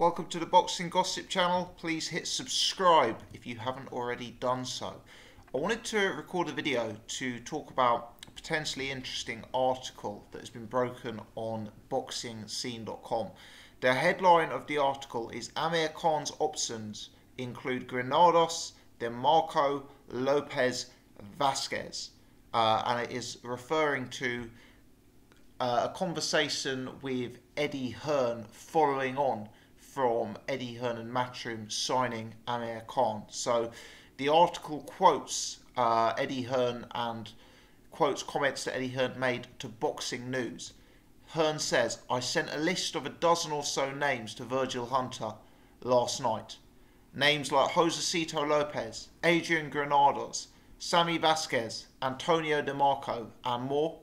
Welcome to the Boxing Gossip channel. Please hit subscribe if you haven't already done so. I wanted to record a video to talk about a potentially interesting article that has been broken on boxingscene.com. The headline of the article is Amir Khan's options include Granados, DeMarco, Lopez, Vasquez. And it is referring to a conversation with Eddie Hearn following on from Eddie Hearn and Matchroom signing Amir Khan. So the article quotes Eddie Hearn and quotes comments that Eddie Hearn made to Boxing News. Hearn says, "I sent a list of a dozen or so names to Virgil Hunter last night. Names like Josecito Lopez, Adrian Granados, Sammy Vasquez, Antonio DeMarco, and more.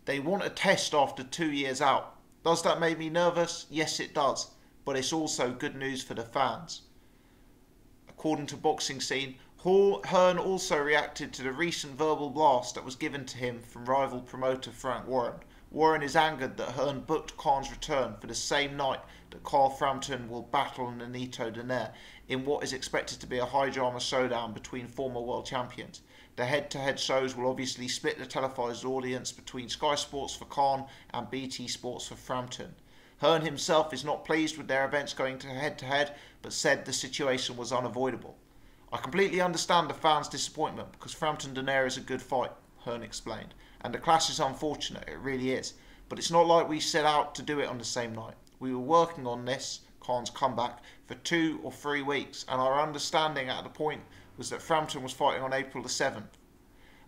They want a test after 2 years out. Does that make me nervous? Yes, it does. But it's also good news for the fans." According to Boxing Scene, Hearn also reacted to the recent verbal blast that was given to him from rival promoter Frank Warren. Warren is angered that Hearn booked Khan's return for the same night that Carl Frampton will battle Nonito Donaire in what is expected to be a high-drama showdown between former world champions. The head-to-head shows will obviously split the televised audience between Sky Sports for Khan and BT Sports for Frampton. Hearn himself is not pleased with their events going to head-to-head, but said the situation was unavoidable. "I completely understand the fans' disappointment because Frampton-Donaire is a good fight," Hearn explained. "And the clash is unfortunate, it really is. But it's not like we set out to do it on the same night. We were working on this, Khan's comeback, for 2 or 3 weeks, and our understanding at the point was that Frampton was fighting on April the 7th.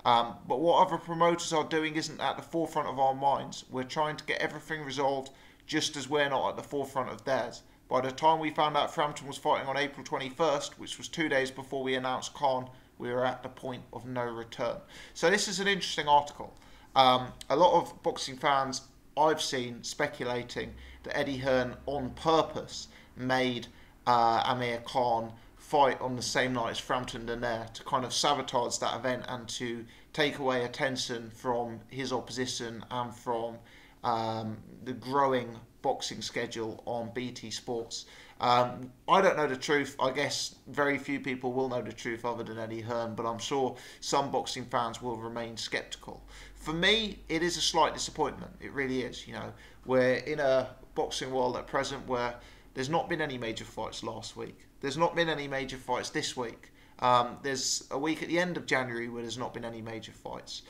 But what other promoters are doing isn't at the forefront of our minds. We're trying to get everything resolved just as we're not at the forefront of theirs. By the time we found out Frampton was fighting on April 21st, which was 2 days before we announced Khan, we were at the point of no return." So this is an interesting article. A lot of boxing fans I've seen speculating that Eddie Hearn on purpose made Amir Khan fight on the same night as Frampton-Donaire to kind of sabotage that event and to take away attention from his opposition and from the growing boxing schedule on BT Sports. I don't know the truth. I guess very few people will know the truth other than Eddie Hearn, but I'm sure some boxing fans will remain sceptical. For me, it is a slight disappointment. It really is. You know, we're in a boxing world at present where there's not been any major fights last week. There's not been any major fights this week. There's a week at the end of January where there's not been any major fights.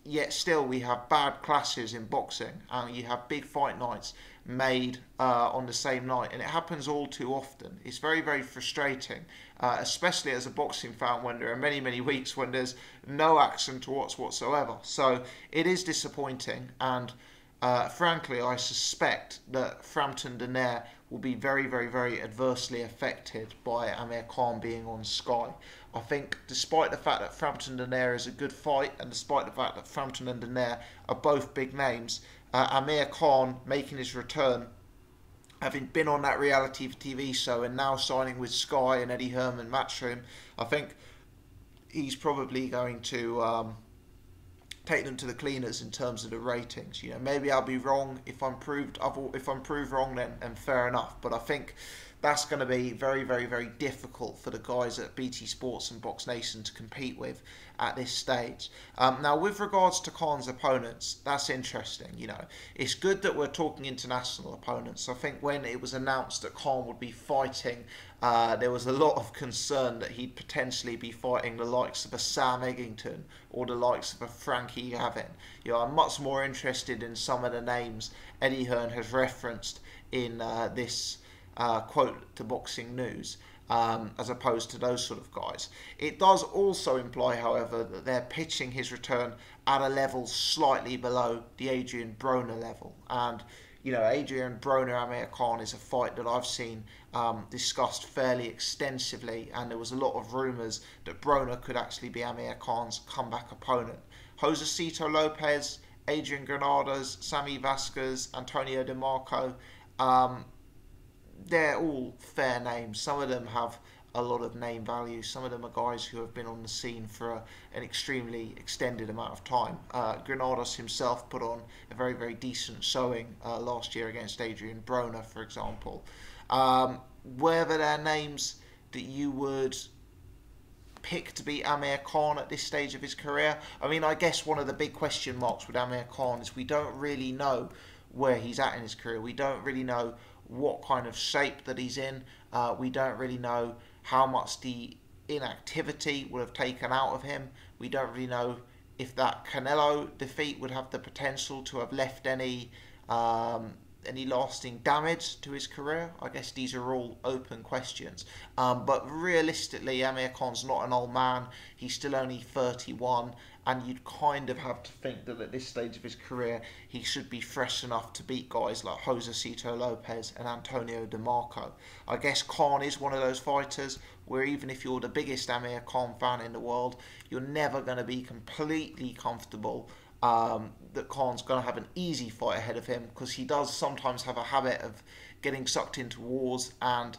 Yet still we have bad clashes in boxing and you have big fight nights made on the same night, and it happens all too often. It's very, very frustrating, especially as a boxing fan when there are many, many weeks when there's no action to watch whatsoever. So it is disappointing, and frankly I suspect that Frampton-Donaire will be very, very, very adversely affected by Amir Khan being on Sky. I think despite the fact that Frampton-Donaire is a good fight, and despite the fact that Frampton and Donaire are both big names, Amir Khan making his return, having been on that reality TV show and now signing with Sky and Eddie Hearn and Matchroom, I think he's probably going to take them to the cleaners in terms of the ratings. You know, maybe I'll be wrong. If I'm proved wrong, then fair enough. But I think that's going to be very, very, very difficult for the guys at BT Sports and Box Nation to compete with at this stage. Now, with regards to Khan's opponents, that's interesting. You know, it's good that we're talking international opponents. I think when it was announced that Khan would be fighting, there was a lot of concern that he'd potentially be fighting the likes of a Sam Eggington or the likes of a Frankie Gavin. You know, I'm much more interested in some of the names Eddie Hearn has referenced in this quote to Boxing News, as opposed to those sort of guys. It does also imply, however, that they're pitching his return at a level slightly below the Adrian Broner level. And, you know, Adrian Broner Amir Khan is a fight that I've seen discussed fairly extensively, and there was a lot of rumours that Broner could actually be Amir Khan's comeback opponent. Josecito Lopez, Adrian Granados, Sammy Vasquez, Antonio DeMarco, they're all fair names. Some of them have a lot of name value. Some of them are guys who have been on the scene for an extremely extended amount of time. Granados himself put on a very, very decent showing last year against Adrian Broner, for example. Whether they're names that you would pick to beat Amir Khan at this stage of his career, I mean, I guess one of the big question marks with Amir Khan is we don't really know where he's at in his career. We don't really know what kind of shape that he's in. We don't really know how much the inactivity would have taken out of him. We don't really know if that Canelo defeat would have the potential to have left any lasting damage to his career. I guess these are all open questions. But realistically, Amir Khan's not an old man. He's still only 31, and you'd kind of have to think that at this stage of his career, he should be fresh enough to beat guys like Josecito Lopez and Antonio DeMarco. I guess Khan is one of those fighters where even if you're the biggest Amir Khan fan in the world, you're never going to be completely comfortable that Khan's going to have an easy fight ahead of him, because he does sometimes have a habit of getting sucked into wars, and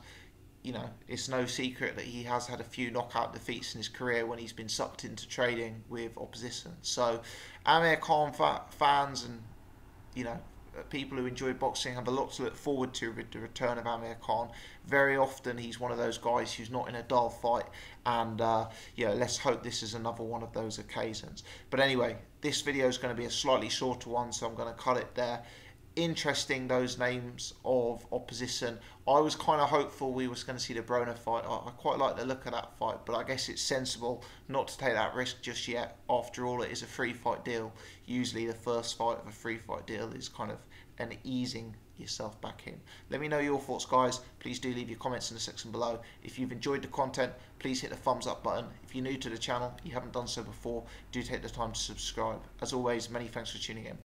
you know, it's no secret that he has had a few knockout defeats in his career when he's been sucked into trading with opposition. So Amir Khan fans and, you know, people who enjoy boxing have a lot to look forward to with the return of Amir Khan. Very often he's one of those guys who's not in a dull fight, and yeah, let's hope this is another one of those occasions. But anyway, this video is going to be a slightly shorter one, so I'm going to cut it there. Interesting, those names of opposition. I was kind of hopeful we was going to see the Broner fight. I quite like the look of that fight, but I guess it's sensible not to take that risk just yet. After all, it is a free fight deal. Usually the first fight of a free fight deal is kind of an easing yourself back in. Let me know your thoughts, guys. Please do leave your comments in the section below. If you've enjoyed the content, please hit the thumbs up button. If you're new to the channel, you haven't done so before, do take the time to subscribe. As always, many thanks for tuning in.